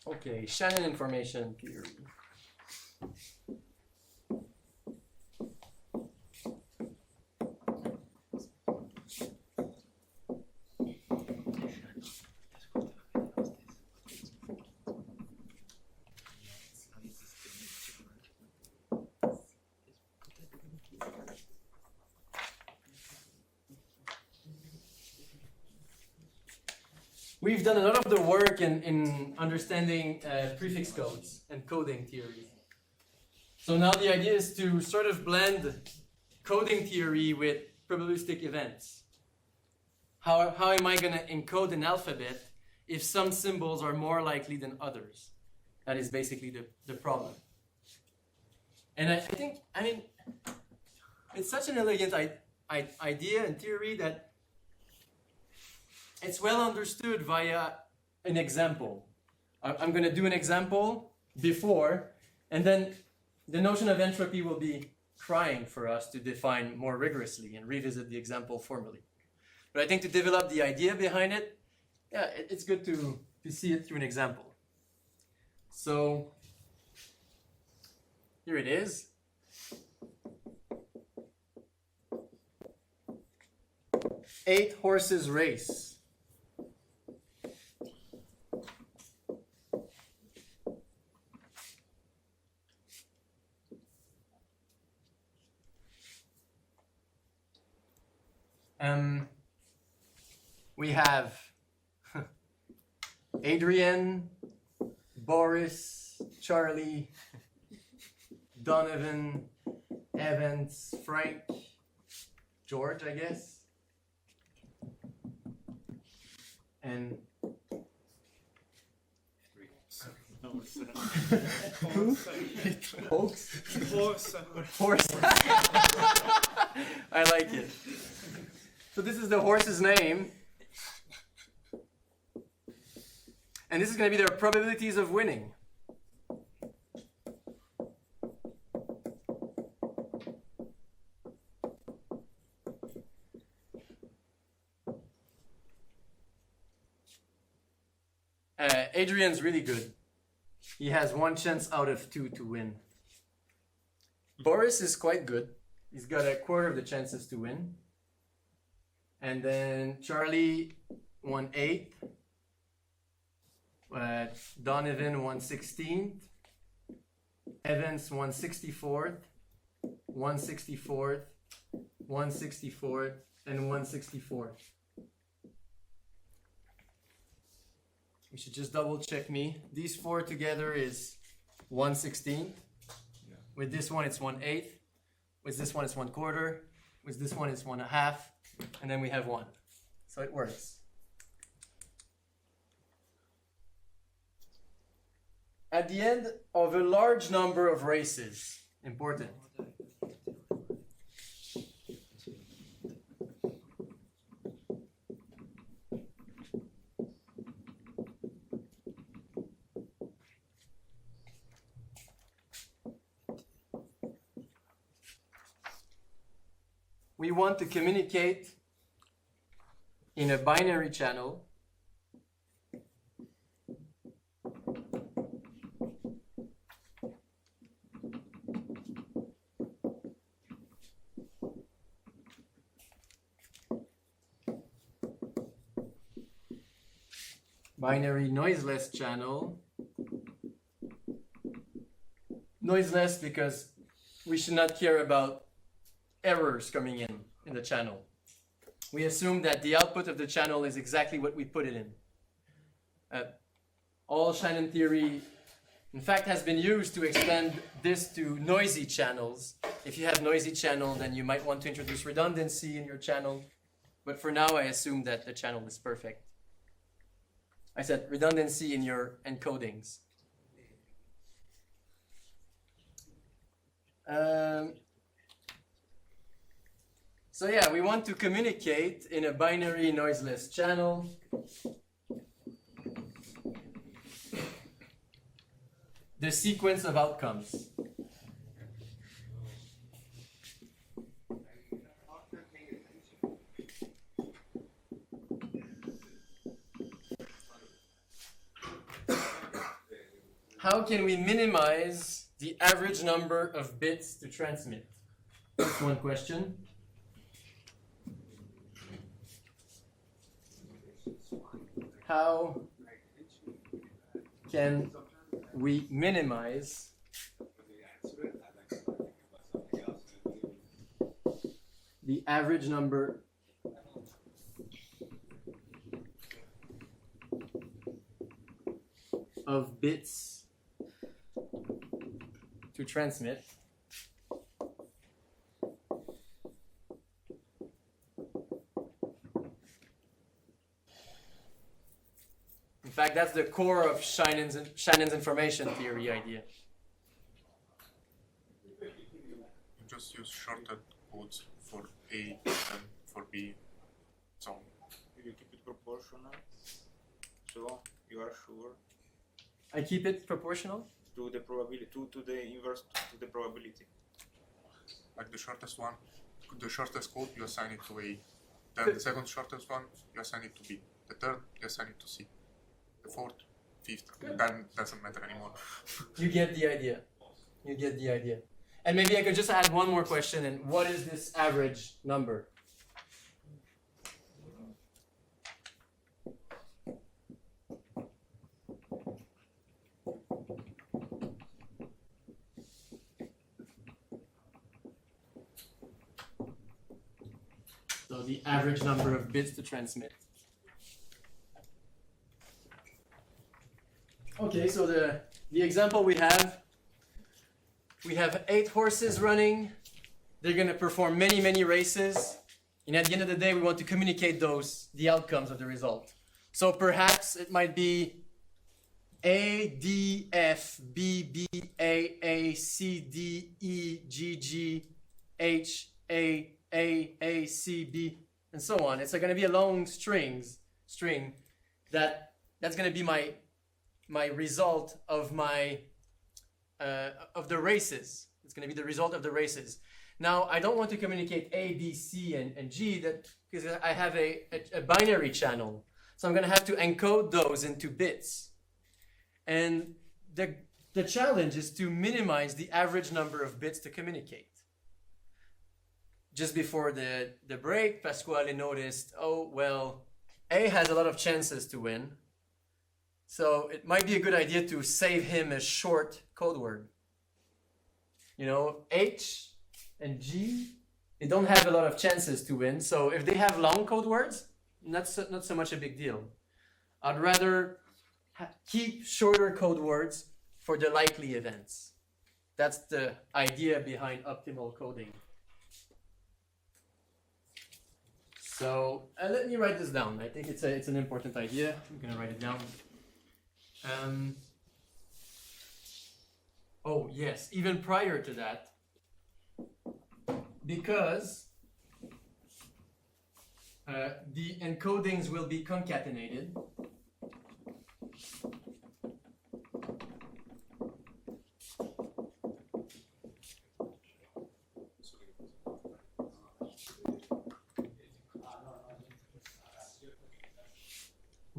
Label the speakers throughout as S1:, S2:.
S1: Okay, Shannon information theory. We've done a lot of the work in understanding prefix codes and coding theory. So now the idea is to sort of blend coding theory with probabilistic events. How am I going to encode an alphabet if some symbols are more likely than others? That is basically the problem. And I think, it's such an elegant idea and theory that it's well understood via an example. I'm going to do an example before, and then the notion of entropy will be crying for us to define more rigorously and revisit the example formally. But I think to develop the idea behind it, yeah, it's good to see it through an example. So here it is. Eight horses race. We have Adrian, Boris, Charlie, Donovan, Evans, Frank, George, I guess, and Horse. I like it. So this is the horse's name. And this is going to be their probabilities of winning. Adrian's really good. He has 1 chance out of 2 to win. Boris is quite good. He's got 1/4 of the chances to win. And then Charlie 1/8. Donovan 1/16. Evans 1/64. 1/64. 1/64. And 1/64. You should just double check me. These 4 together is 1/16. Yeah. With this one it's 1/8. With this one it's 1/4. With this one it's 1/2. And then we have 1. So it works. At the end of a large number of races, important. We want to communicate in a binary channel binary noiseless channel. Noiseless because we should not care about errors coming in the channel. We assume that the output of the channel is exactly what we put it in. All Shannon theory, in fact, has been used to extend this to noisy channels. If you have noisy channel, then you might want to introduce redundancy in your channel. But for now, I assume that the channel is perfect. I said redundancy in your encodings. So yeah, we want to communicate in a binary noiseless channel. The sequence of outcomes. how can we minimize the average number of bits to transmit? That's one question. How can we minimize the average number of bits to transmit? In fact, that's the core of Shannon's information theory idea.
S2: You just use shorted codes for A and for B. So
S3: you keep it proportional, so you are sure
S1: I keep it proportional?
S3: to the probability, to the inverse to the probability.
S2: like the shortest one, the shortest code you assign it to A. Then the second shortest one you assign it to B. The third you assign it to C. The fourth, fifth. Then doesn't matter anymore.
S1: You get the idea. You get the idea. And maybe I could just add one more question. And what is this average number? So the average number of bits to transmit. Okay, so the example we have 8 horses running. They're going to perform many races. And at the end of the day, we want to communicate the outcomes of the result. So perhaps it might be A, D, F, B, B, A, C, D, E, G, G, H, A, C, B, and so on. It's going to be a long string that's going to be my result of of the races. It's going to be the result of the races. Now, I don't want to communicate A, B, C, and G because I have a binary channel. So I'm going to have to encode those into bits. And the challenge is to minimize the average number of bits to communicate. Just before the break, Pasquale noticed, oh, well, A has a lot of chances to win. So it might be a good idea to save him a short code word. You know, H and G, they don't have a lot of chances to win. So if they have long code words, not so much a big deal. I'd rather keep shorter code words for the likely events. That's the idea behind optimal coding. So let me write this down. I think it's an important idea. I'm going to write it down. Oh yes, even prior to that, because the encodings will be concatenated.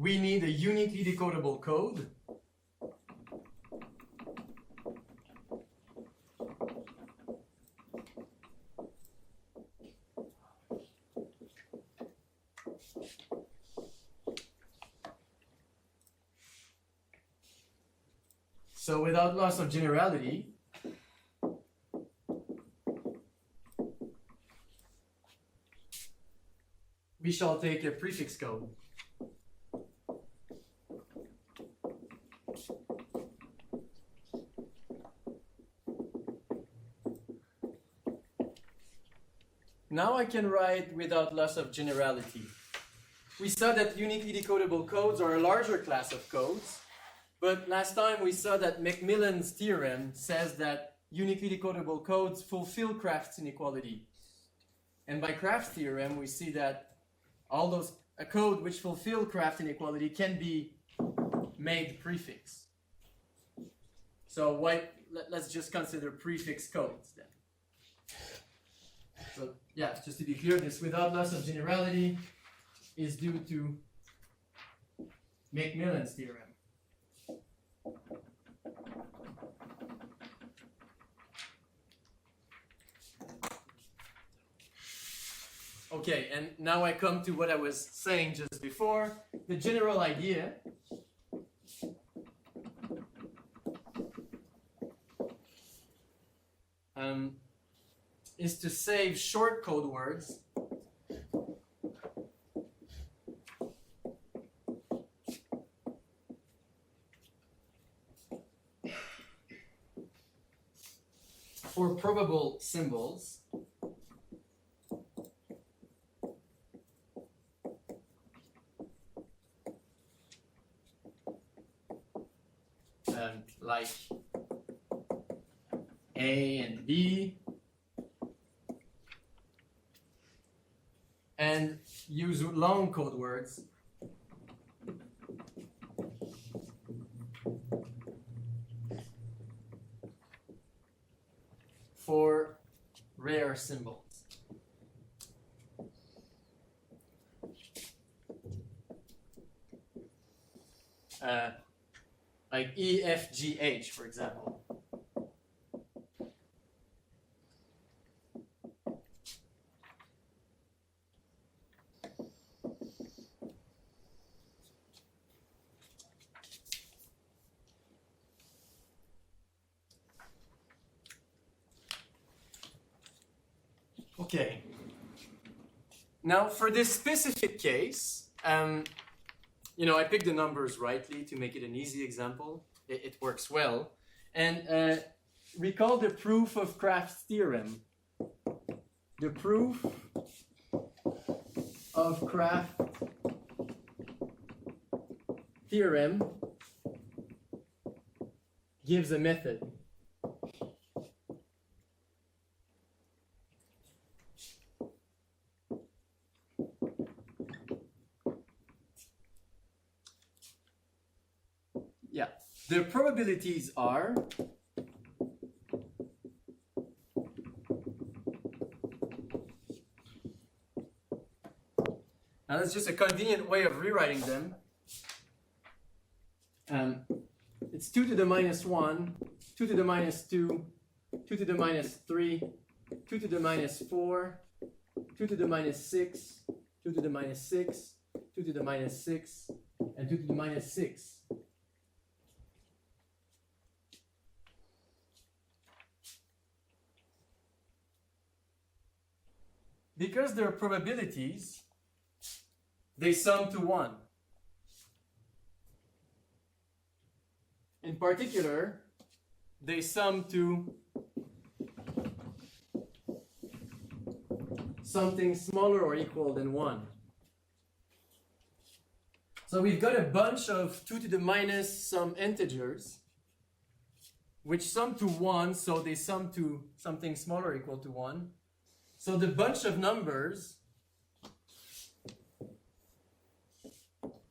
S1: We need a uniquely decodable code. So without loss of generality, we shall take a prefix code. Now I can write without loss of generality. We saw that uniquely decodable codes are a larger class of codes, but last time we saw that Macmillan's theorem says that uniquely decodable codes fulfill Kraft's inequality. And by Kraft's theorem, we see that a code which fulfill Kraft inequality can be made prefix. So let's just consider prefix codes then. So yeah, just to be clear, this without loss of generality is due to Macmillan's theorem. Okay, and now I come to what I was saying just before. The general idea is to save short code words for probable symbols like A and B, and use long code words for rare symbols. Like E, F, G, H, for example. Okay. Now, for this specific case, I picked the numbers rightly to make it an easy example. It works well. And recall the proof of Kraft's theorem. The proof of Kraft theorem gives a method. Yeah, the probabilities are now that's just a convenient way of rewriting them. It's 2 to the minus 1, 2 to the minus 2, 2 to the minus 3, 2 to the minus 4, 2 to the minus 6, 2 to the minus 6, 2 to the minus 6, and 2 to the minus 6. Because they're probabilities, they sum to 1. In particular, they sum to something smaller or equal than 1. So we've got a bunch of 2 to the minus some integers, which sum to 1, so they sum to something smaller or equal to 1. So the bunch of numbers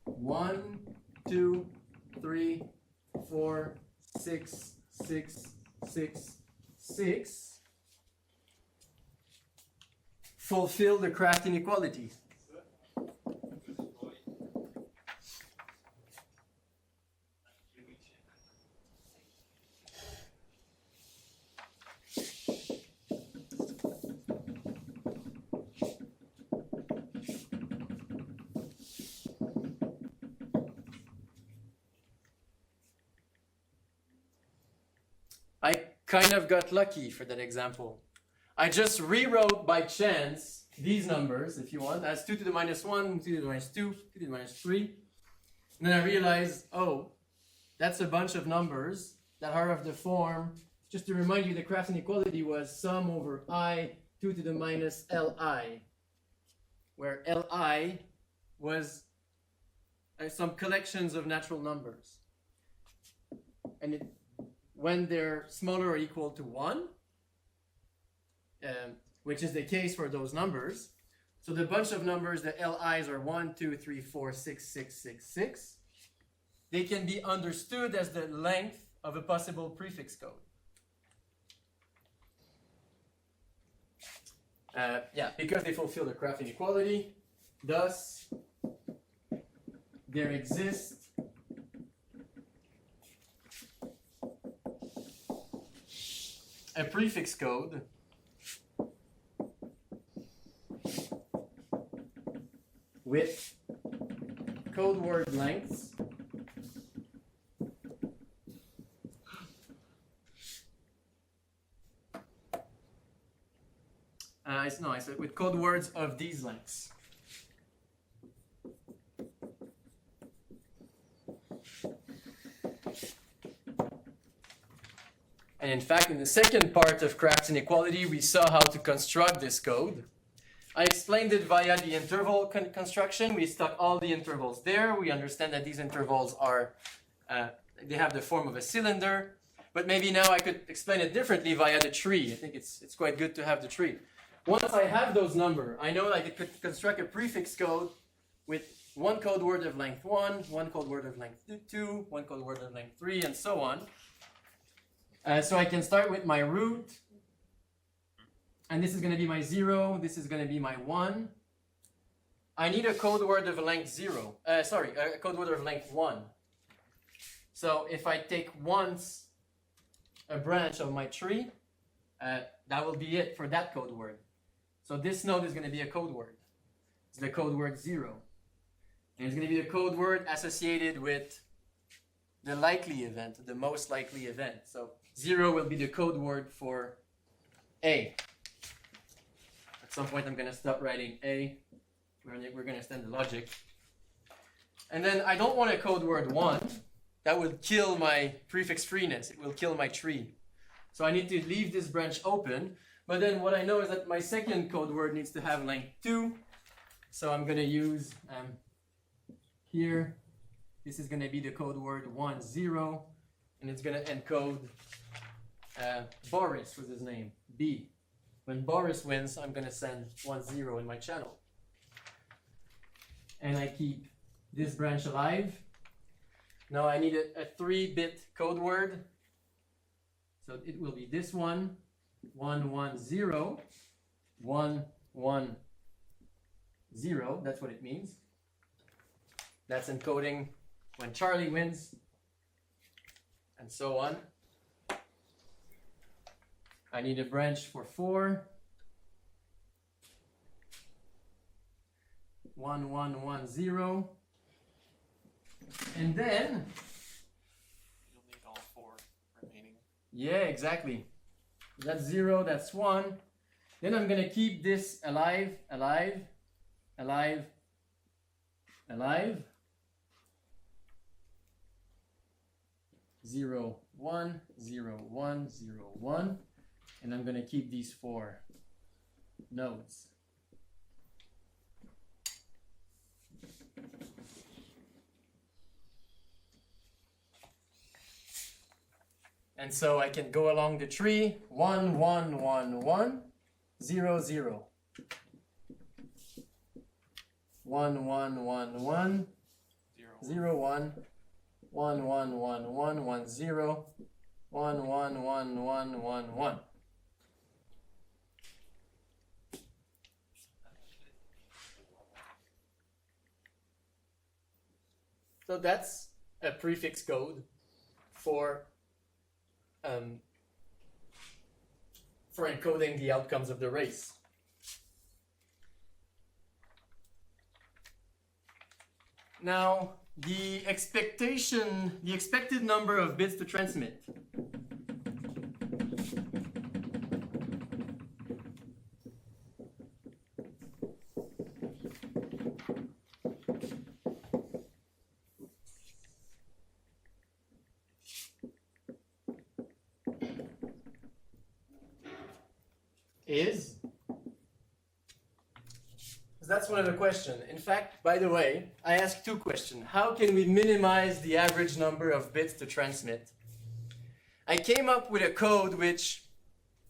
S1: 1, 2, 3, 4, 6, 6, 6, 6 fulfill the Kraft inequality. I kind of got lucky for that example. I just rewrote by chance these numbers, if you want, as 2 to the minus 1, 2 to the minus 2, 2 to the minus 3. And then I realized, oh, that's a bunch of numbers that are of the form, just to remind you, the Kraft inequality was sum over I 2 to the minus Li, where Li was some collections of natural numbers. And when they're smaller or equal to 1, which is the case for those numbers, so the bunch of numbers, the LIs are 1, 2, 3, 4, 6, 6, 6, 6, they can be understood as the length of a possible prefix code. Because they fulfill the Kraft inequality, thus there exists a prefix code with code word lengths I said with code words of these lengths. And in fact, in the second part of Craft's inequality, we saw how to construct this code. I explained it via the interval construction. We stuck all the intervals there. We understand that these intervals are, they have the form of a cylinder. But maybe now I could explain it differently via the tree. I think it's quite good to have the tree. Once I have those numbers, I know I could construct a prefix code with one code word of length 1, one code word of length 2, one code word of length 3, and so on. So I can start with my root, and this is going to be my 0, this is going to be my 1. I need a code word of length 0, a code word of length 1. So if I take once a branch of my tree, that will be it for that code word. So this node is going to be a code word. It's the code word 0. And it's going to be the code word associated with the likely event, the most likely event. So 0 will be the code word for A. At some point I'm going to stop writing A. We're going to extend the logic. And then I don't want a code word 1. That will kill my prefix freeness. It will kill my tree. So I need to leave this branch open. But then what I know is that my second code word needs to have length 2. So I'm going to use here. This is going to be the code word 1, 0. And it's going to encode Boris with his name, B. When Boris wins, I'm going to send 1, 0 in my channel. And I keep this branch alive. Now I need a 3-bit code word. So it will be this one, 1, 1, 0, 1, 1, 0. That's what it means. That's encoding when Charlie wins, and so on. I need a branch for 4. 1, 1, 1, 0. And then
S4: you'll need all 4 remaining.
S1: Yeah, exactly. That's 0, that's 1. Then I'm going to keep this alive, alive, alive, alive. 0, 1, 0, 1, 0, 1. And I'm going to keep these 4 nodes. And so I can go along the tree, 1, 1, 1, 1, 0, 0. 1, 1, 1, 1, 0, 1, 1, 1, 1, 1, 1, 0, 1, 1, 1, 1, 1, 1. So that's a prefix code for encoding the outcomes of the race. Now, the expected number of bits to transmit. That's one of the questions. In fact, by the way, I asked 2 questions. How can we minimize the average number of bits to transmit? I came up with a code which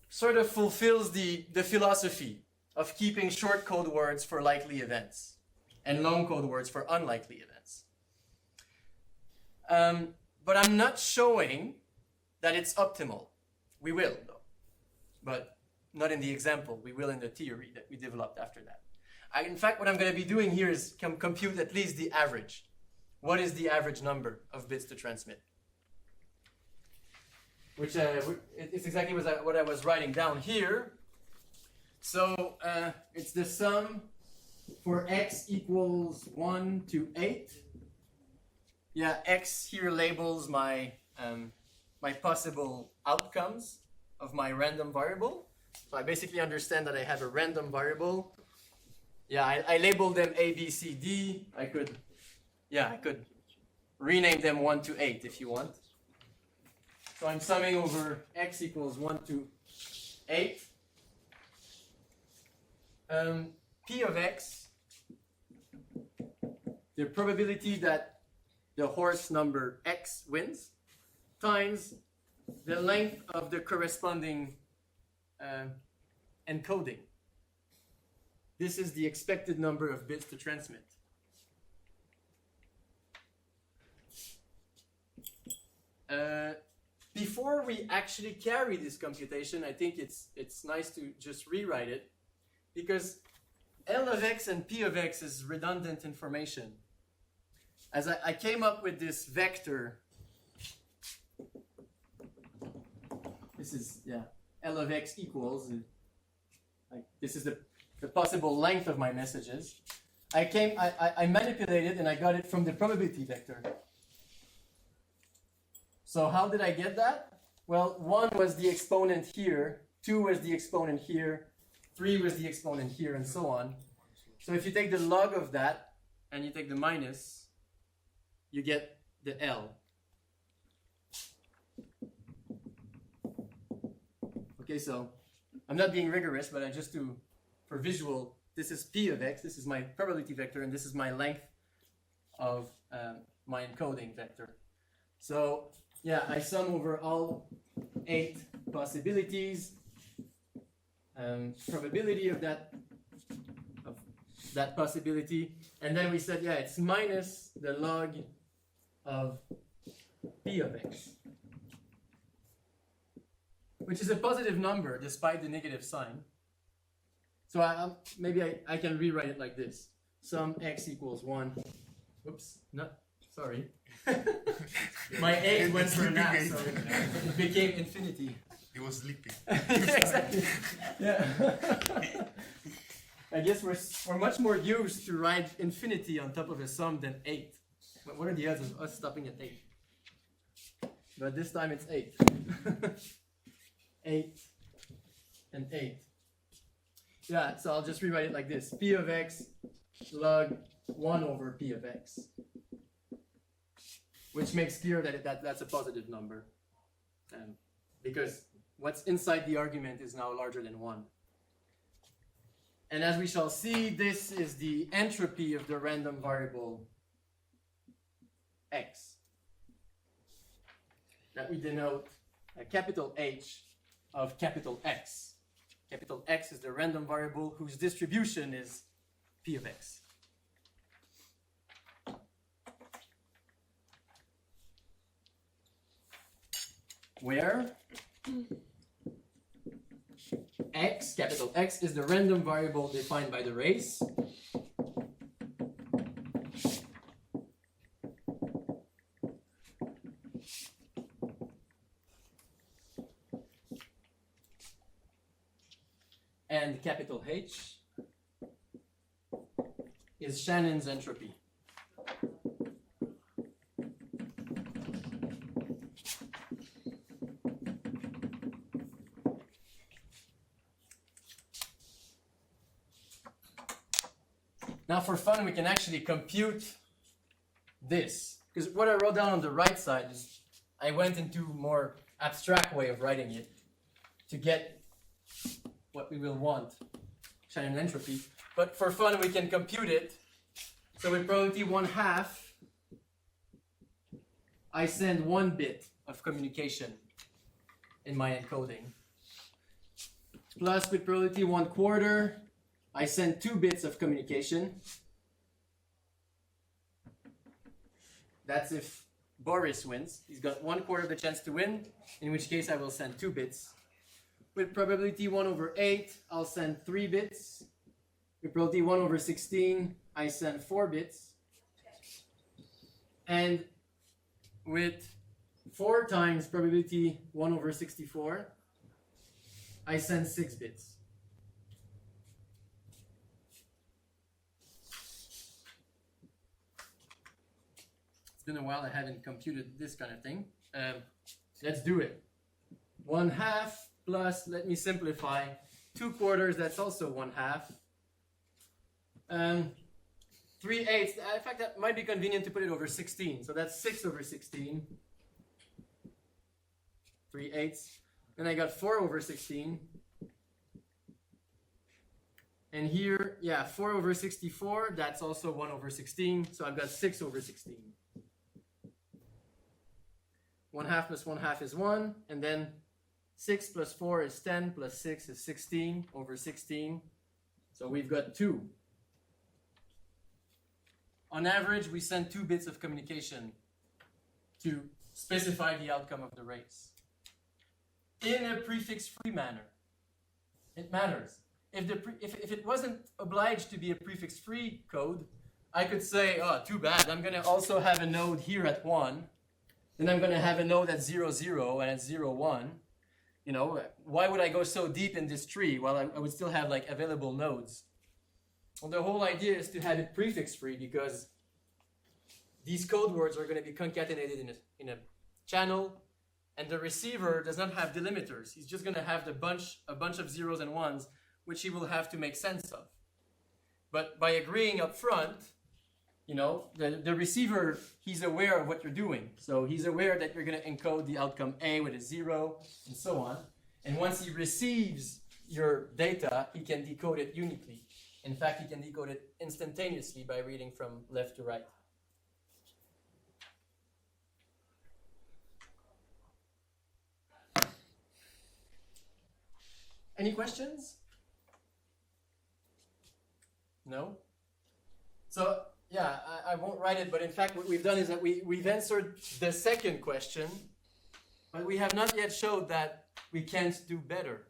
S1: sort of fulfills the philosophy of keeping short code words for likely events and long code words for unlikely events. But I'm not showing that it's optimal. We will, though. But not in the example. We will in the theory that we developed after that. In fact, what I'm going to be doing here is compute at least the average. What is the average number of bits to transmit? Which it's exactly what I was writing down here. So it's the sum for x equals 1 to 8. Yeah, x here labels my my possible outcomes of my random variable. So I basically understand that I have a random variable. Yeah, I labeled them A, B, C, D. I could rename them 1 to 8 if you want. So I'm summing over x equals 1 to 8. P of x, the probability that the horse number x wins, times the length of the corresponding encoding. This is the expected number of bits to transmit. Before we actually carry this computation, I think it's nice to just rewrite it, because L of x and P of x is redundant information. As I came up with this vector, this is, L of x equals, this is the possible length of my messages. I manipulated and I got it from the probability vector. So how did I get that? Well, 1 was the exponent here, 2 was the exponent here, 3 was the exponent here, and so on. So if you take the log of that and you take the minus, you get the L. Okay, so I'm not being rigorous, but I just for visual, this is P of x, this is my probability vector, and this is my length of my encoding vector. So yeah, I sum over all 8 possibilities, probability of that possibility, and then we said, it's minus the log of P of x, which is a positive number despite the negative sign. So maybe I can rewrite it like this. Sum x equals 1. Oops, sorry. My 8 went for a nap, so it became infinity.
S2: He was sleeping.
S1: Exactly. Yeah. I guess we're much more used to write infinity on top of a sum than 8. What are the odds of us stopping at 8? But this time it's 8. 8 and 8. Yeah, so I'll just rewrite it like this. P of x log 1 over P of x. Which makes clear that that's a positive number. Because what's inside the argument is now larger than 1. And as we shall see, this is the entropy of the random variable x. That we denote a capital H of capital X. Capital X is the random variable whose distribution is P of x. Where x, capital X, is the random variable defined by the race. And capital H is Shannon's entropy. Now for fun, we can actually compute this. Because what I wrote down on the right side is, I went into a more abstract way of writing it to get what we will want, Shannon entropy. But for fun, we can compute it. So with probability 1/2, I send 1 bit of communication in my encoding. Plus with probability 1/4, I send 2 bits of communication. That's if Boris wins. He's got 1/4 of the chance to win, in which case I will send 2 bits. With probability 1/8, I'll send 3 bits. With probability 1/16, I send 4 bits. And with 4 times probability 1/64, I send 6 bits. been a while I haven't computed this kind of thing. Let's do it. 1/2 plus, let me simplify, 2/4, that's also 1/2. 3/8, in fact that might be convenient to put it over 16, so that's 6/16. 3/8. Then I got 4/16. And here, yeah, 4/64, that's also 1/16, so I've got 6/16. 1/2 plus 1/2 is 1, and then 6 plus 4 is 10, plus 6 is 16/16. So we've got 2. On average, we send 2 bits of communication to specify the outcome of the race. In a prefix-free manner. It matters. If it wasn't obliged to be a prefix-free code, I could say, oh, too bad, I'm going to also have a node here at 1. Then I'm going to have a node at 0, 0, and at 0, 1. You know, why would I go so deep in this tree? Well, I would still have like available nodes. Well, the whole idea is to have it prefix-free because these code words are going to be concatenated in a channel, and the receiver does not have delimiters. He's just going to have a bunch of zeros and ones, which he will have to make sense of. But by agreeing up front, you know, the receiver, he's aware of what you're doing. So he's aware that you're going to encode the outcome A with a 0 and so on. And once he receives your data, he can decode it uniquely. In fact, he can decode it instantaneously by reading from left to right. Any questions? No? So, yeah, I won't write it, but in fact what we've done is that we've answered the second question, but we have not yet showed that we can't do better.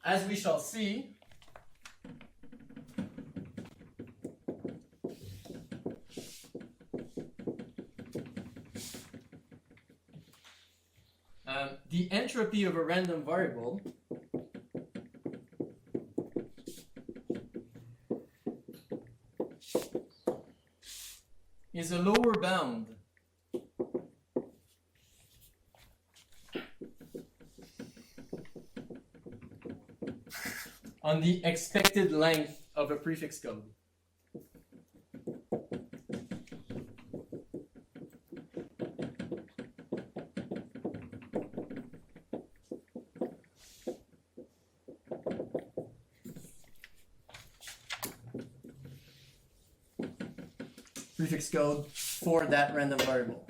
S1: As we shall see, the entropy of a random variable is a lower bound on the expected length of a prefix code. Prefix code for that random variable.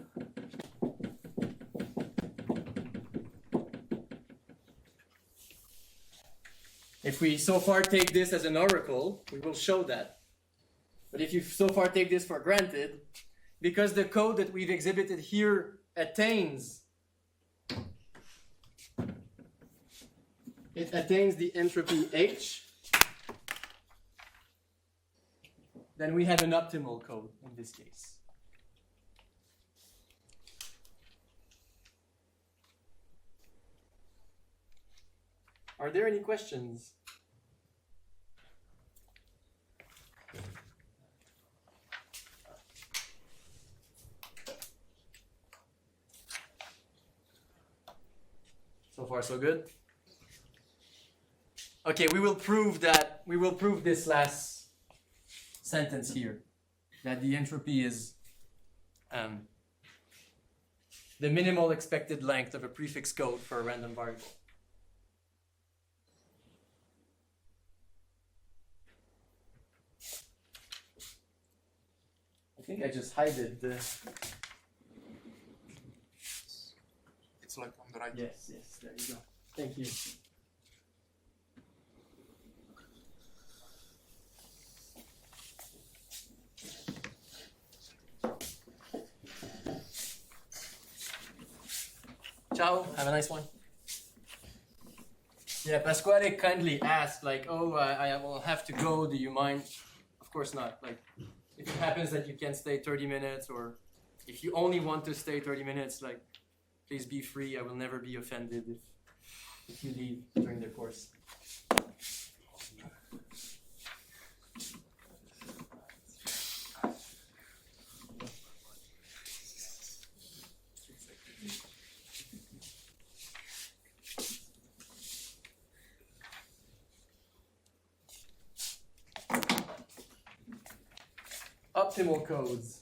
S1: If we so far take this as an oracle, we will show that. But if you so far take this for granted, because the code that we've exhibited here attains the entropy H, then we have an optimal code in this case. Are there any questions? So far, so good. Okay, we will prove this last sentence here, that the entropy is the minimal expected length of a prefix code for a random variable. I think I just hided the...
S2: It's like on the right.
S1: Yes, there you go. Thank you. Ciao, have a nice one. Yeah, Pasquale kindly asked, like, oh, I will have to go, do you mind? Of course not. Like, if it happens that you can stay 30 minutes, or if you only want to stay 30 minutes, like, please be free. I will never be offended if you leave during the course. optimal codes.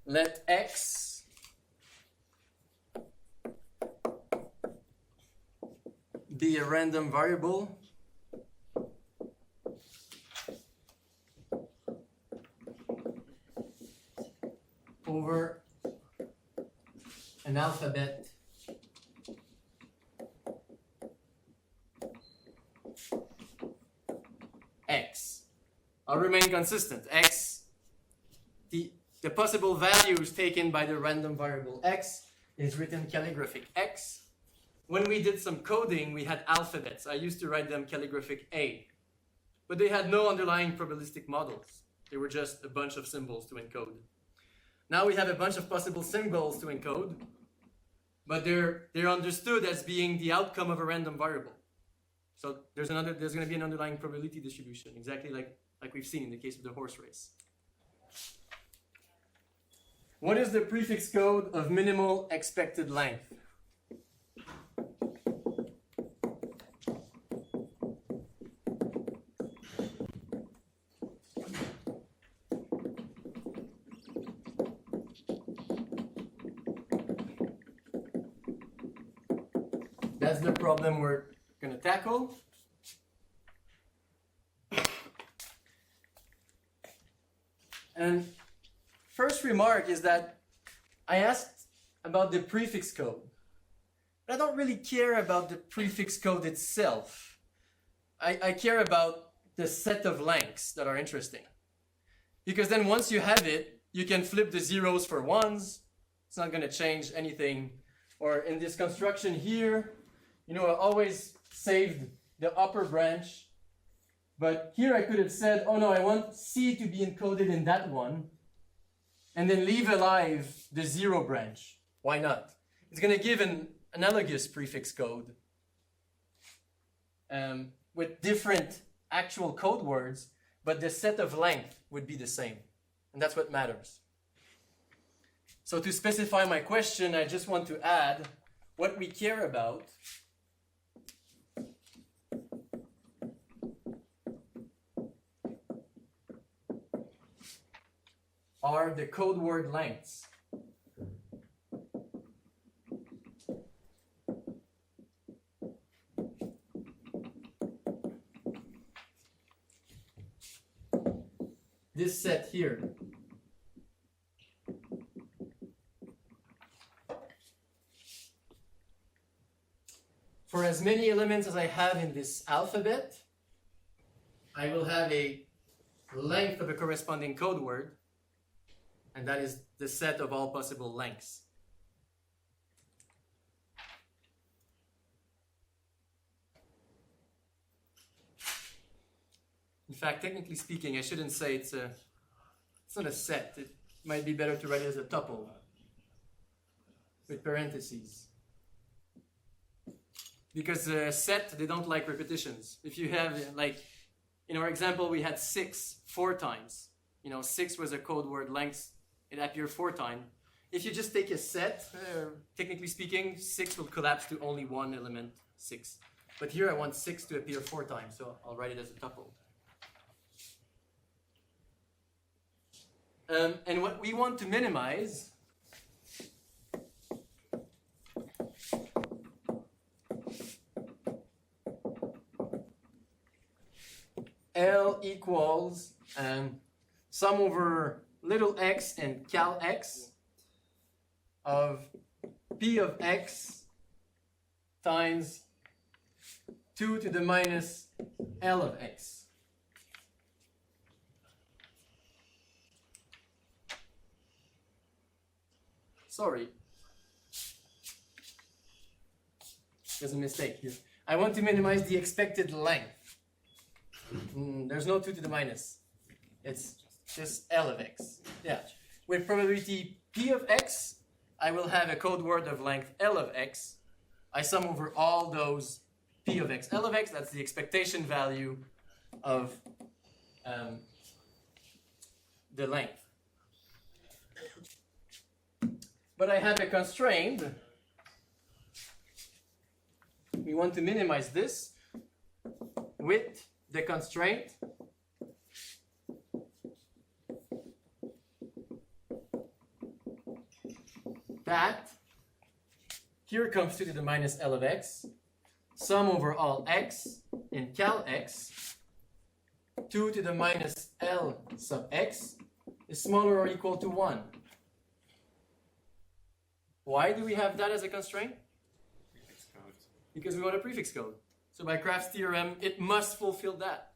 S1: Let X be a random variable over an alphabet X. I'll remain consistent. X, the possible values taken by the random variable X is written calligraphic X. When we did some coding, we had alphabets. I used to write them calligraphic A. But they had no underlying probabilistic models. They were just a bunch of symbols to encode. Now we have a bunch of possible symbols to encode, but they're understood as being the outcome of a random variable. So there's going to be an underlying probability distribution, exactly like we've seen in the case of the horse race. What is the prefix code of minimal expected length? That's the problem we're going to tackle. And first remark is that I asked about the prefix code. But I don't really care about the prefix code itself. I care about the set of lengths that are interesting. Because then once you have it, you can flip the zeros for ones. It's not going to change anything. Or in this construction here, I always saved the upper branch. But here I could have said, oh no, I want C to be encoded in that one. And then leave alive the zero branch. Why not? It's going to give an analogous prefix code with different actual code words, but the set of length would be the same. And that's what matters. So to specify my question, I just want to add what we care about are the code word lengths. This set here. For as many elements as I have in this alphabet, I will have a length of a corresponding code word, and that is the set of all possible lengths. In fact, technically speaking, I shouldn't say it's not a set. It might be better to write it as a tuple with parentheses. Because a set, they don't like repetitions. If you have, like, in our example, we had 6 4 times. 6 was a code word length. It appeared 4 times. If you just take a set, technically speaking, 6 will collapse to only one element, 6. But here I want 6 to appear 4 times, so I'll write it as a tuple. And what we want to minimize L equals sum over little x and cal x of p of x times 2 to the minus L of x. Sorry. There's a mistake here. I want to minimize the expected length. There's no 2 to the minus. It's just L of x. Yeah. With probability P of x, I will have a code word of length L of x. I sum over all those P of x. L of x, that's the expectation value of the length. but I have a constraint. We want to minimize this with the constraint that here comes 2 to the minus L of x, sum over all x in cal x, 2 to the minus L sub x is smaller or equal to 1. Why do we have that as a constraint?
S2: Prefix code.
S1: Because we want a prefix code. So by Kraft's theorem, it must fulfill that.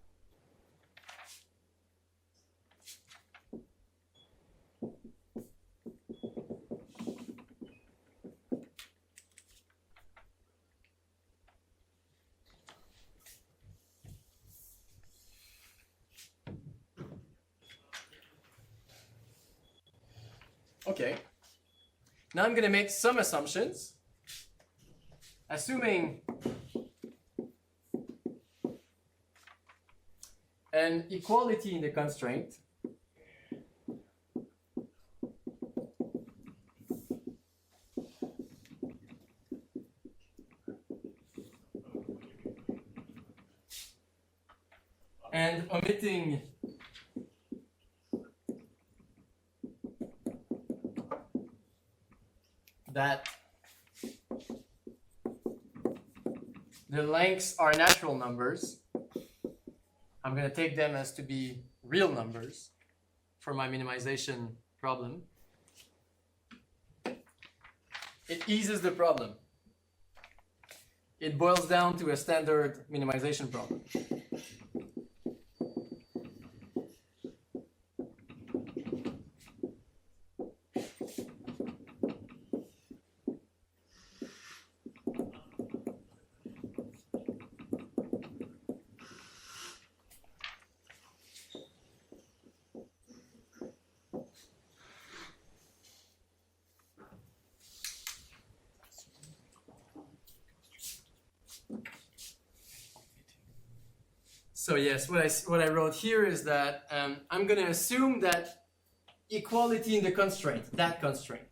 S1: Okay. Now I'm going to make some assumptions. Assuming an equality in the constraint and omitting that the lengths are natural numbers, I'm going to take them as to be real numbers for my minimization problem. It eases the problem. It boils down to a standard minimization problem. So yes, what I wrote here is that I'm going to assume that equality in the constraint, that constraint.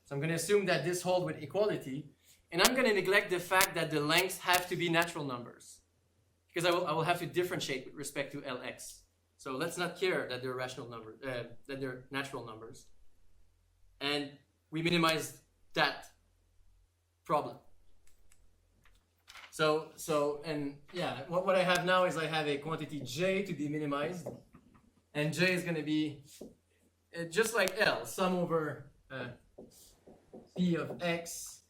S1: So I'm going to assume that this holds with equality, and I'm going to neglect the fact that the lengths have to be natural numbers, because I will have to differentiate with respect to Lx. So let's not care that they're rational numbers, that they're natural numbers, and we minimize that problem. And yeah, what I have now is I have a quantity j to be minimized, and j is going to be just like L, sum over p of x,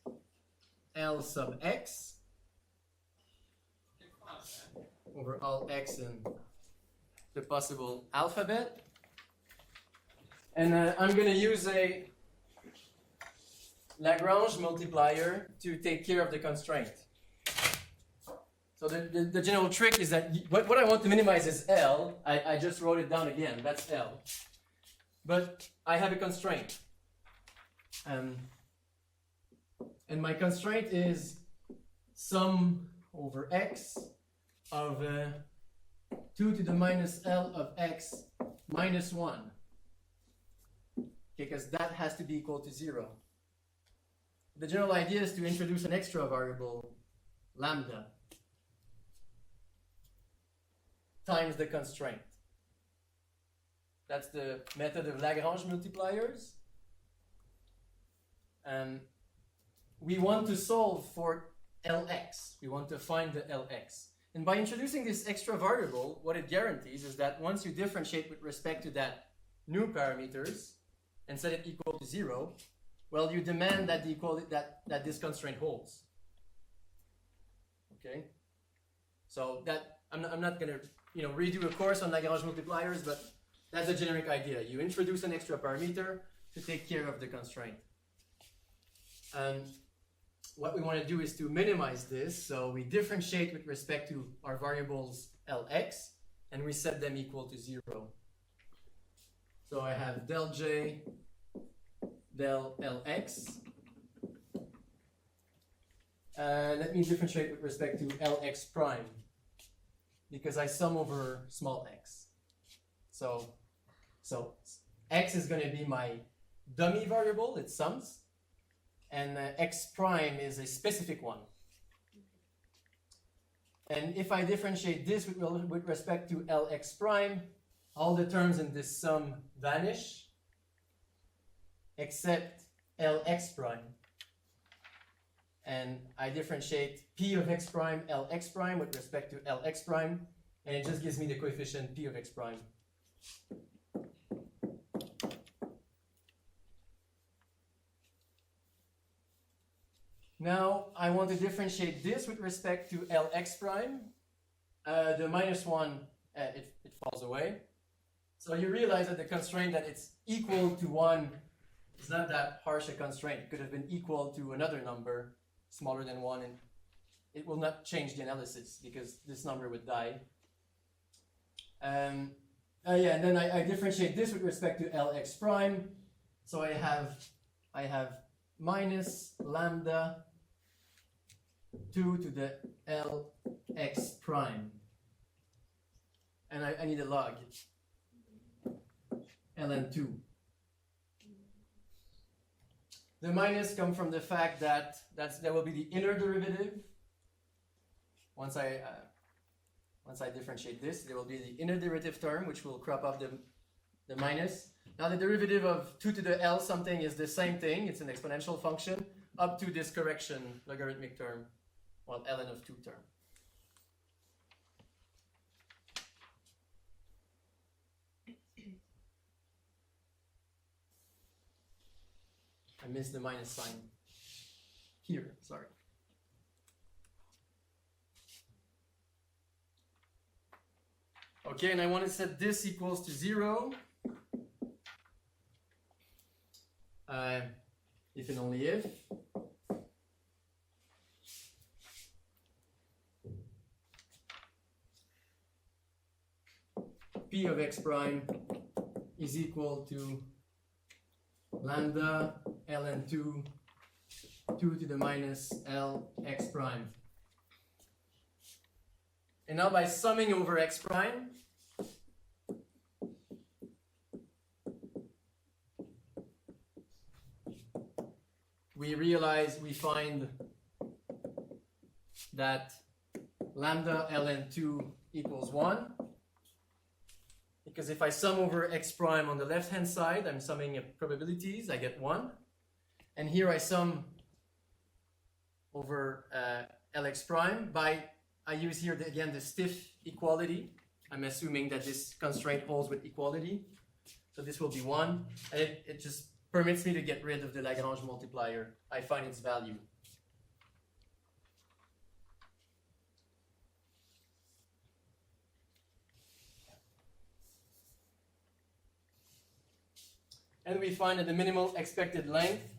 S1: L sub x, over all x in the possible alphabet. And I'm going to use a Lagrange multiplier to take care of the constraint. So the general trick is that what I want to minimize is L. I just wrote it down again. That's L. But I have a constraint. And my constraint is sum over x of 2 to the minus L of x minus 1. Okay, because that has to be equal to 0. The general idea is to introduce an extra variable, lambda, times the constraint. That's the method of Lagrange multipliers. And we want to solve for Lx. We want to find the Lx. And by introducing this extra variable, what it guarantees is that once you differentiate with respect to that new parameters and set it equal to 0, well, you demand that the equality that this constraint holds. Okay? So that I'm not going to redo a course on Lagrange multipliers, but that's the generic idea. You introduce an extra parameter to take care of the constraint. And what we want to do is to minimize this, so we differentiate with respect to our variables Lx, and we set them equal to 0. So I have del j, del Lx. Let me differentiate with respect to Lx prime, because I sum over small x. So x is going to be my dummy variable, it sums, and x prime is a specific one. And if I differentiate this with respect to Lx prime, all the terms in this sum vanish, except Lx prime. And I differentiate p of x prime, Lx prime with respect to Lx prime, and it just gives me the coefficient p of x prime. Now, I want to differentiate this with respect to Lx prime. The minus 1, it falls away. So you realize that the constraint that it's equal to 1 is not that harsh a constraint. It could have been equal to another number smaller than 1, and it will not change the analysis because this number would die. And then I differentiate this with respect to Lx prime. So I have minus lambda 2 to the Lx prime. And I need a log. ln 2. The minus come from the fact that that will be the inner derivative. Once I differentiate this, there will be the inner derivative term, which will crop up the minus. Now the derivative of 2 to the L something is the same thing. It's an exponential function up to this correction logarithmic term, well, ln of 2 term. I missed the minus sign here, sorry. Okay, and I want to set this equals to 0. If and only if. P of x prime is equal to lambda ln 2 to the minus L x prime. And now by summing over x prime, we find that lambda ln 2 equals 1. Because if I sum over x prime on the left hand side, I'm summing probabilities, I get 1. And here I sum over Lx prime I use here again the stiff equality. I'm assuming that this constraint holds with equality. So this will be 1. And it just permits me to get rid of the Lagrange multiplier. I find its value. And we find that the minimal expected length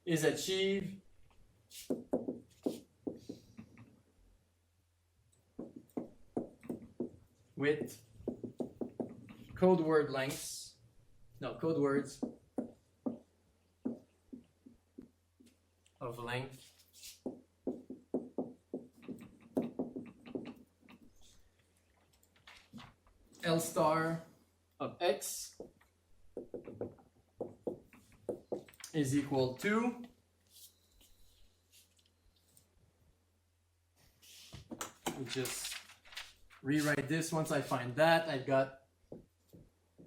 S1: is achieved with code word lengths, code words of length L star of x is equal to we just rewrite this. Once I find that, I've got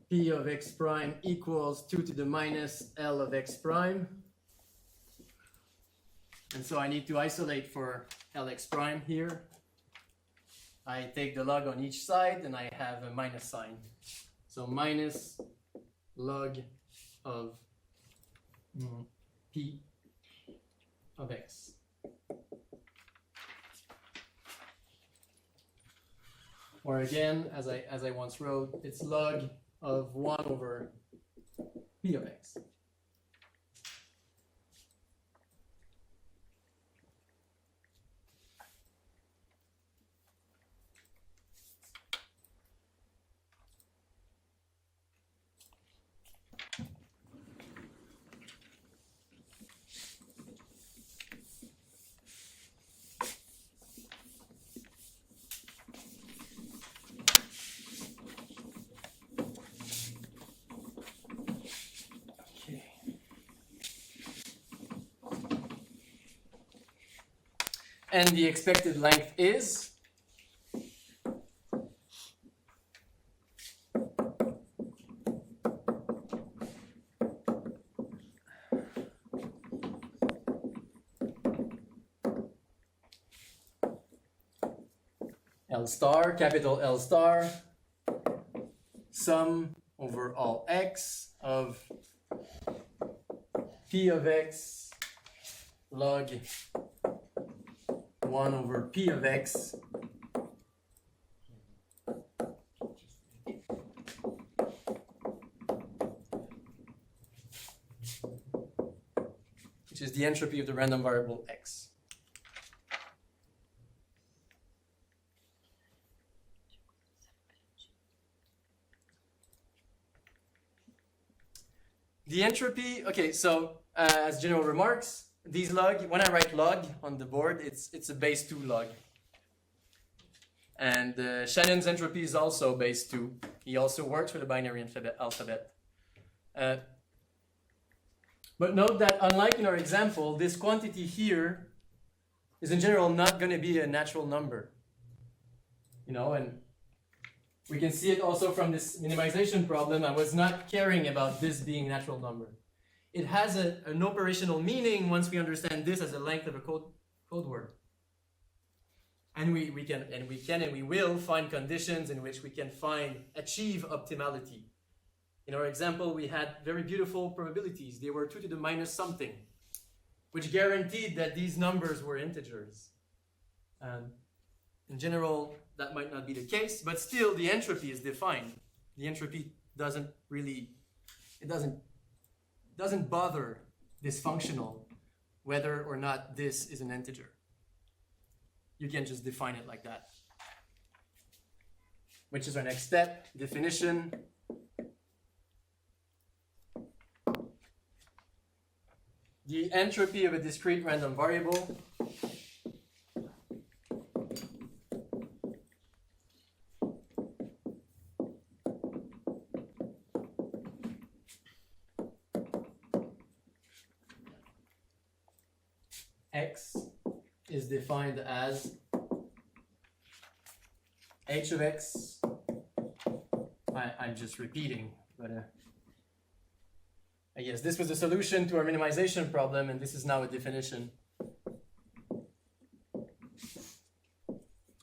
S1: P of x prime equals 2 to the minus L of x prime. And so I need to isolate for Lx prime here. I take the log on each side and I have a minus sign. So minus log of P of x. Or again, as I once wrote, it's log of 1 over P of x. and the expected length is L star, capital L star, sum over all x of p of x log 1 over p of x which is the entropy of the random variable x. The entropy, okay, so as general remarks, these log, when I write log on the board, it's a base 2 log. And Shannon's entropy is also base 2. He also works with a binary alphabet. But note that unlike in our example, this quantity here is in general not going to be a natural number. You know, and we can see it also from this minimization problem. I was not caring about this being a natural number. It has an operational meaning once we understand this as a length of a code word. And we will find conditions in which we can achieve optimality. In our example, we had very beautiful probabilities. They were 2 to the minus something, which guaranteed that these numbers were integers. In general, that might not be the case, but still the entropy is defined. The entropy doesn't bother this functional whether or not this is an integer. You can just define it like that. Which is our next step, definition. The entropy of a discrete random variable x is defined as h of x. I'm just repeating, but yes, this was the solution to our minimization problem, and this is now a definition.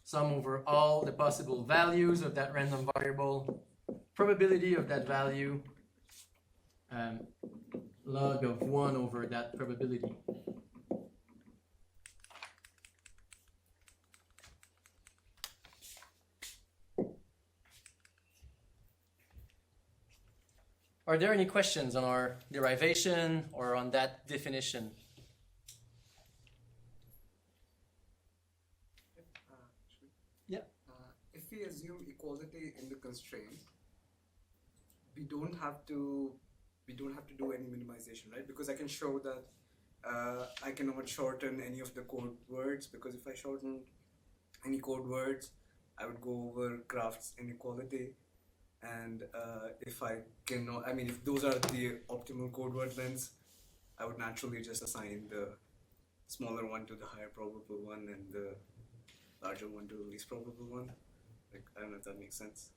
S1: Sum over all the possible values of that random variable, probability of that value, log of 1 over that probability. Are there any questions on our derivation or on that definition? Yeah.
S5: If we assume equality in the constraint, we don't have to do any minimization, right? Because I can show that I cannot shorten any of the code words, because if I shorten any code words, I would go over Kraft's inequality. And if those are the optimal code word lengths, I would naturally just assign the smaller one to the higher probable one and the larger one to the least probable one. Like, I don't know if that makes sense.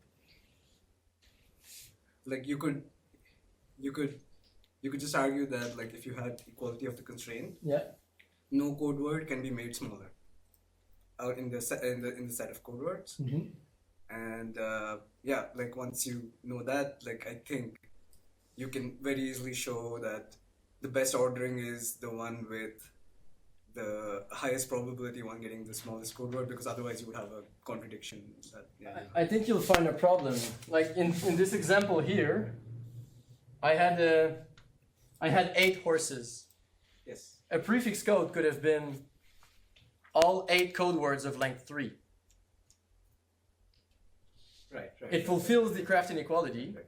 S5: Like you could just argue that, like, if you had equality of the constraint,
S1: Yeah.
S5: no code word can be made smaller in the set of code words.
S1: Mm-hmm.
S5: And like once you know that, like, I think you can very easily show that the best ordering is the one with the highest probability one getting the smallest code word, because otherwise you would have a contradiction.
S1: I think you'll find a problem. Like in this example here, I had 8 horses.
S5: Yes.
S1: A prefix code could have been all 8 code words of length 3.
S5: Right.
S1: It fulfills the Kraft inequality.
S5: Right.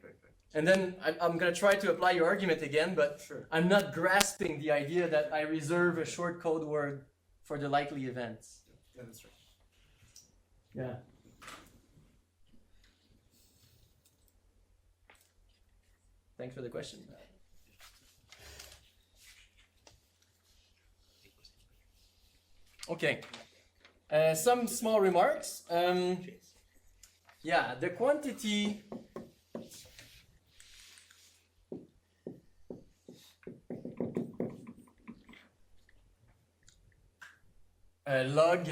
S1: And then I'm going to try to apply your argument again, but
S5: Sure.
S1: I'm not grasping the idea that I reserve a short code word for the likely events.
S5: Yeah, that's right.
S1: Yeah. Thanks for the question. Okay. Some small remarks. Yeah, the quantity log.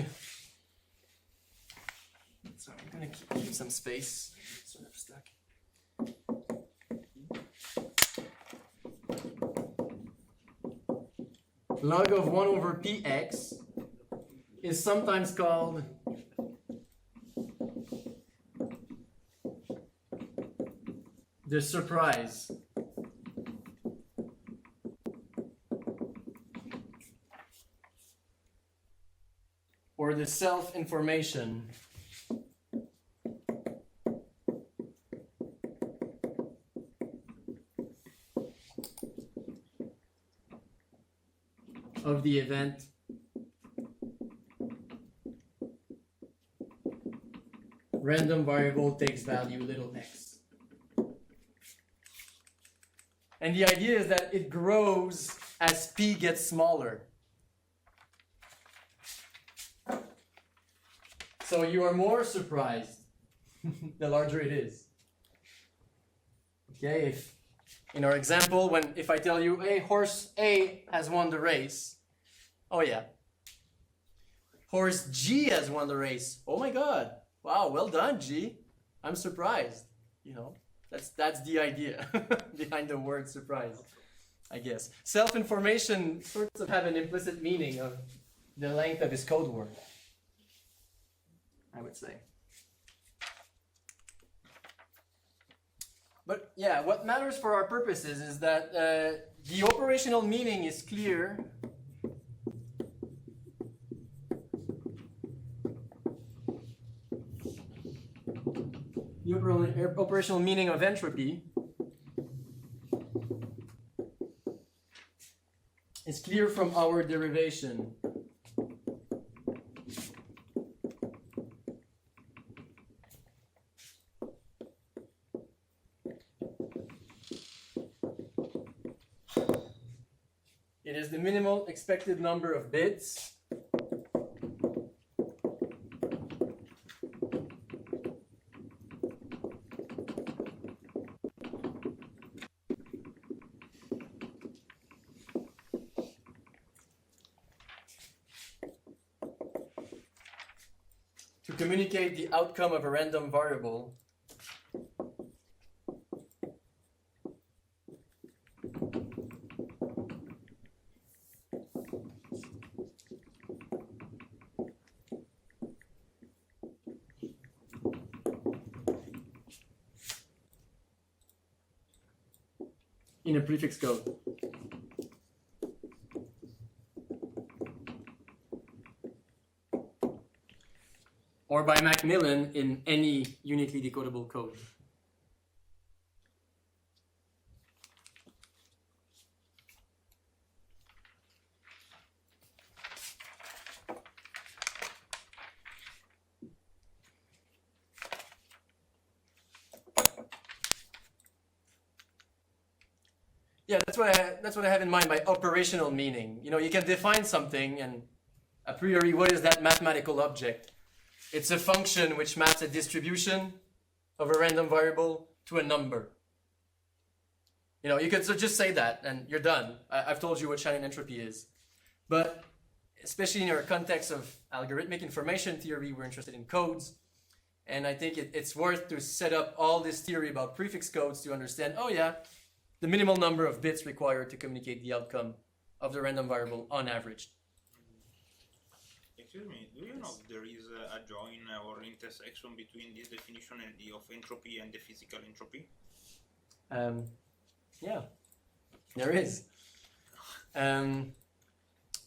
S1: So I'm gonna keep some space. It's sort of stuck. Log of 1 over px is sometimes called the surprise. Or the self-information. Of the event random variable takes value little x. And the idea is that it grows as p gets smaller. So you are more surprised the larger it is. Okay, if in our example, if I tell you, hey, horse A has won the race, oh yeah. Horse G has won the race. Oh my God! Wow, well done, G. I'm surprised. You know, that's the idea behind the word surprise, I guess. Self-information sort of have an implicit meaning of the length of his code word, I would say. But yeah, what matters for our purposes is that the operational meaning is clear. The operational meaning of entropy is clear from our derivation. It is the minimal expected number of bits to communicate the outcome of a random variable in a prefix code. Or by Macmillan in any uniquely decodable code. Yeah, that's what I have in mind by operational meaning. You know, you can define something, and a priori, what is that mathematical object? It's a function which maps a distribution of a random variable to a number. You know, you could just say that, and you're done. I've told you what Shannon entropy is. But especially in our context of algorithmic information theory, we're interested in codes. And I think it's worth to set up all this theory about prefix codes to understand, oh yeah, the minimal number of bits required to communicate the outcome of the random variable on average.
S3: Excuse me, do you know if there is a join or intersection between this definition of entropy and the physical entropy?
S1: Yeah, there is.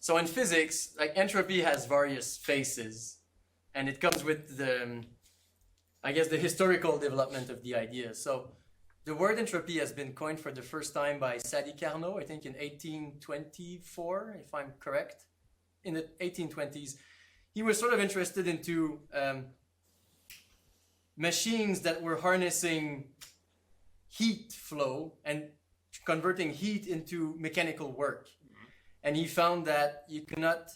S1: So in physics, like entropy has various phases, and it comes with the, I guess, the historical development of the idea. So the word entropy has been coined for the first time by Sadi Carnot, I think in 1824, if I'm correct. In the 1820s, he was sort of interested into machines that were harnessing heat flow and converting heat into mechanical work. And he found that you cannot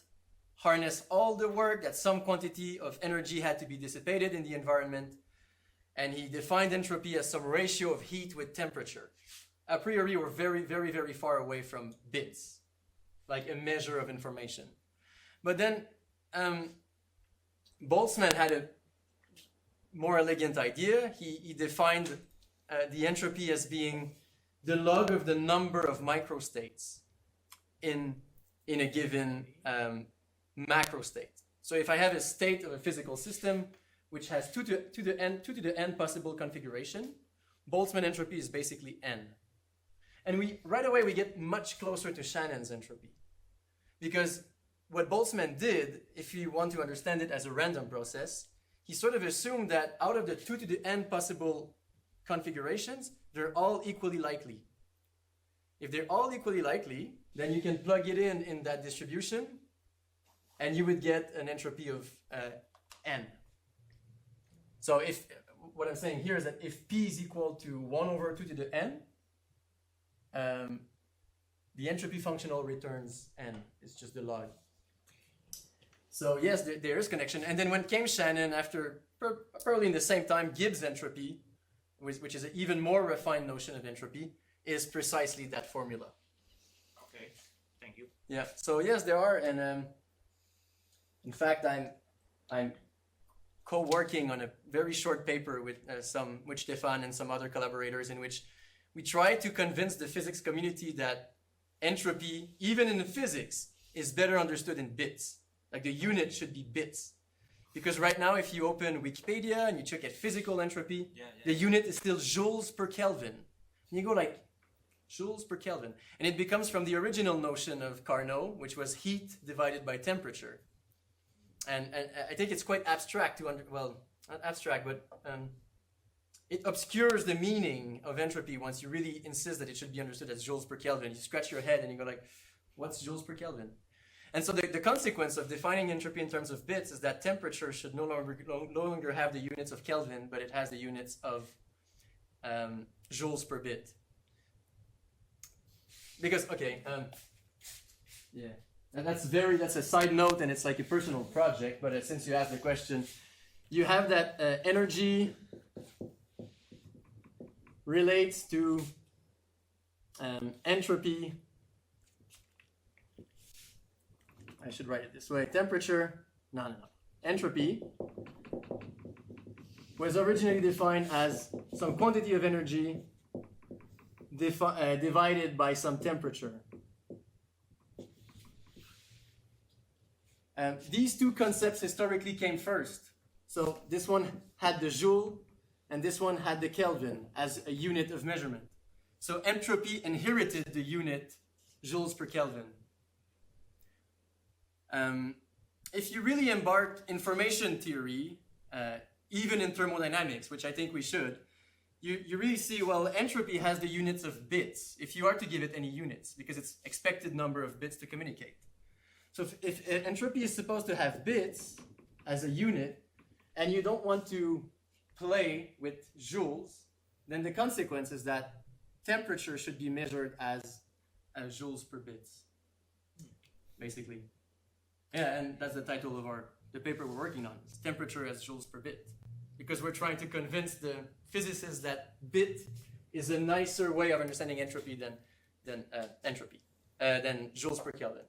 S1: harness all the work, that some quantity of energy had to be dissipated in the environment. And he defined entropy as some ratio of heat with temperature. A priori, we're very, very, very far away from bits, like a measure of information. But then Boltzmann had a more elegant idea. He defined the entropy as being the log of the number of microstates in a given macro state. So if I have a state of a physical system which has 2 to the n possible configuration, Boltzmann entropy is basically n. And right away we get much closer to Shannon's entropy. Because what Boltzmann did, if you want to understand it as a random process, he sort of assumed that out of the 2 to the n possible configurations, they're all equally likely. If they're all equally likely, then you can plug it in that distribution, and you would get an entropy of n. So what I'm saying here is that if p is equal to 1 over 2 to the n, the entropy functional returns n. It's just the log. So yes, there is connection. And then when came Shannon, after probably in the same time, Gibbs entropy, which is an even more refined notion of entropy, is precisely that formula.
S3: Okay, thank you.
S1: Yeah. So yes, there are, and in fact, I'm co-working on a very short paper with Stefan and some other collaborators, in which we try to convince the physics community that entropy, even in physics, is better understood in bits. Like the unit should be bits. Because right now, if you open Wikipedia and you check at physical entropy, the unit is still joules per Kelvin. And you go like, joules per Kelvin. And it becomes from the original notion of Carnot, which was heat divided by temperature. And I think it's quite abstract well, not abstract, but it obscures the meaning of entropy once you really insist that it should be understood as joules per Kelvin. You scratch your head and you go like, what's joules per Kelvin? And so the consequence of defining entropy in terms of bits is that temperature should no longer have the units of Kelvin, but it has the units of joules per bit. Because, okay, yeah. And that's a side note, and it's like a personal project, but since you asked the question, you have that energy relates to entropy. I should write it this way. Temperature, no. Entropy was originally defined as some quantity of energy divided by some temperature. These two concepts historically came first. So this one had the joule, and this one had the Kelvin as a unit of measurement. So entropy inherited the unit joules per Kelvin. If you really embark information theory, even in thermodynamics, which I think we should, you really see, well, entropy has the units of bits, if you are to give it any units, because it's expected number of bits to communicate. So if entropy is supposed to have bits as a unit, and you don't want to play with joules, then the consequence is that temperature should be measured as joules per bits, basically. Yeah, and that's the title of the paper we're working on. It's temperature as joules per bit. Because we're trying to convince the physicists that bit is a nicer way of understanding entropy than joules per Kelvin.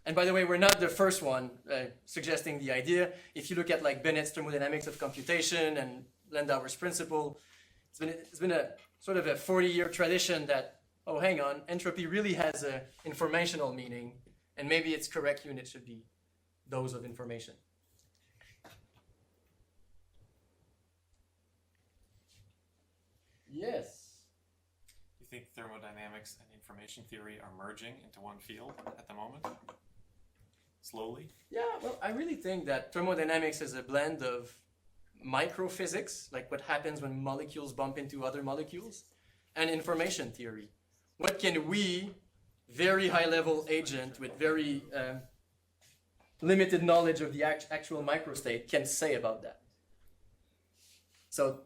S1: And by the way, we're not the first one suggesting the idea. If you look at like Bennett's thermodynamics of computation and Landauer's principle, it's been a sort of a 40-year tradition that, oh, hang on, entropy really has an informational meaning, and maybe its correct unit should be those of information. Yes.
S4: You think thermodynamics and information theory are merging into one field at the moment? Slowly?
S1: Yeah, well, I really think that thermodynamics is a blend of microphysics, like what happens when molecules bump into other molecules, and information theory. What can we, very high-level agent with very limited knowledge of the actual microstate, can say about that? So,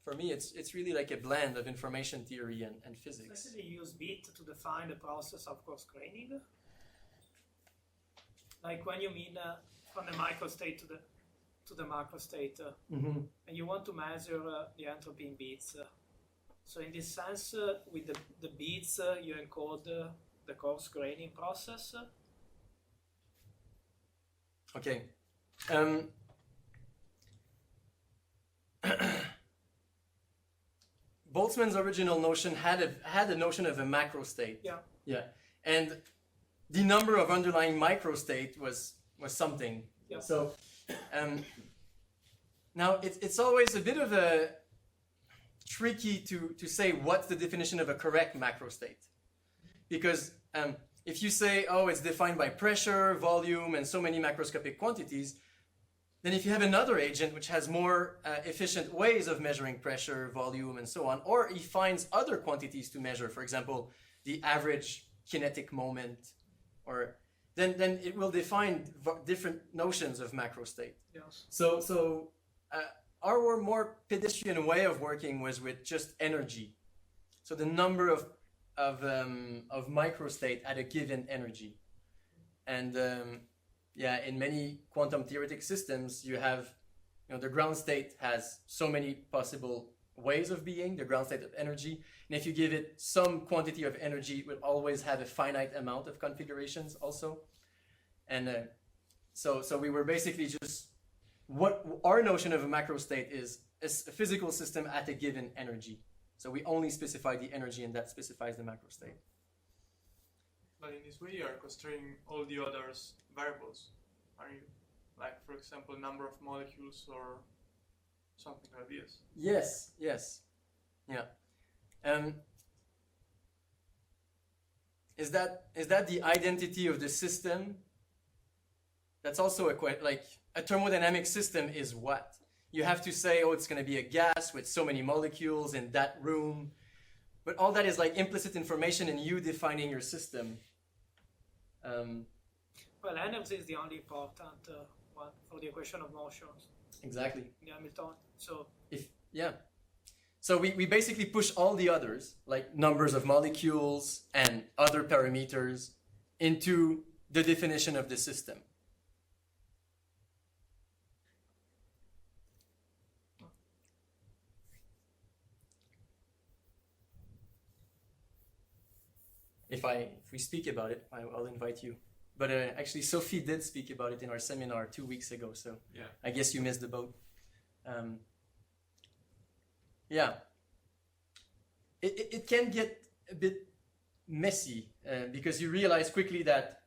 S1: for me, it's really like a blend of information theory and physics.
S6: Especially use bit to define the process of cross-graining. like when you mean from the microstate to the macro state,
S1: Mm-hmm.
S6: and you want to measure the entropy in bits. So in this sense, with the bits, you encode the coarse graining process.
S1: Okay. Boltzmann's original notion had a notion of a macro state.
S6: Yeah.
S1: Yeah. And the number of underlying microstate was something.
S6: Yeah.
S1: So now it's always a bit of a tricky to say what's the definition of a correct macro state. Because if you say, oh, it's defined by pressure, volume, and so many macroscopic quantities, then if you have another agent which has more efficient ways of measuring pressure, volume, and so on, or he finds other quantities to measure, for example, the average kinetic moment, or then it will define different notions of macro state.
S6: Yes.
S1: So our more pedestrian way of working was with just energy. So the number of microstate at a given energy. And yeah, in many quantum theoretic systems, you have, the ground state has so many possible ways of being, the ground state of energy. And if you give it some quantity of energy, it will always have a finite amount of configurations also. And so we were basically just, what our notion of a macro state is a physical system at a given energy. So we only specify the energy, and that specifies the macro state.
S7: But in this way, you are constraining all the others variables, are you? Like, for example, number of molecules or something like this.
S1: Yes. Yeah. Is that the identity of the system? That's also a thermodynamic system is what? You have to say, oh, it's going to be a gas with so many molecules in that room. But all that is like implicit information in you defining your system.
S6: Well, energy is the only important one for the equation of motions
S1: Exactly.
S6: in Hamilton. So
S1: So we basically push all the others, like numbers of molecules and other parameters, into the definition of the system. If we speak about it, I'll invite you. But actually, Sophie did speak about it in our seminar 2 weeks ago, so
S4: Yeah.
S1: I guess you missed the boat. Yeah. It can get a bit messy because you realize quickly that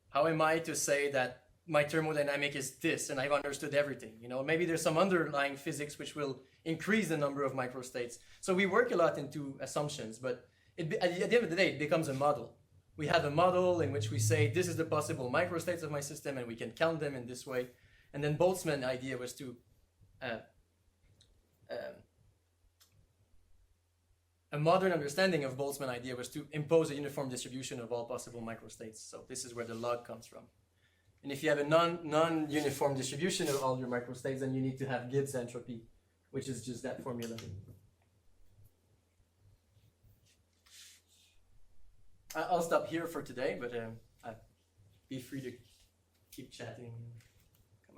S1: how am I to say that my thermodynamic is this and I've understood everything? Maybe there's some underlying physics which will increase the number of microstates. So we work a lot into assumptions, but at the end of the day, it becomes a model. We have a model in which we say, this is the possible microstates of my system, and we can count them in this way. And then Boltzmann's idea was to, a modern understanding of Boltzmann's idea was to impose a uniform distribution of all possible microstates. So this is where the log comes from. And if you have a non-uniform distribution of all your microstates, then you need to have Gibbs entropy, which is just that formula. I'll stop here for today, but be free to keep chatting.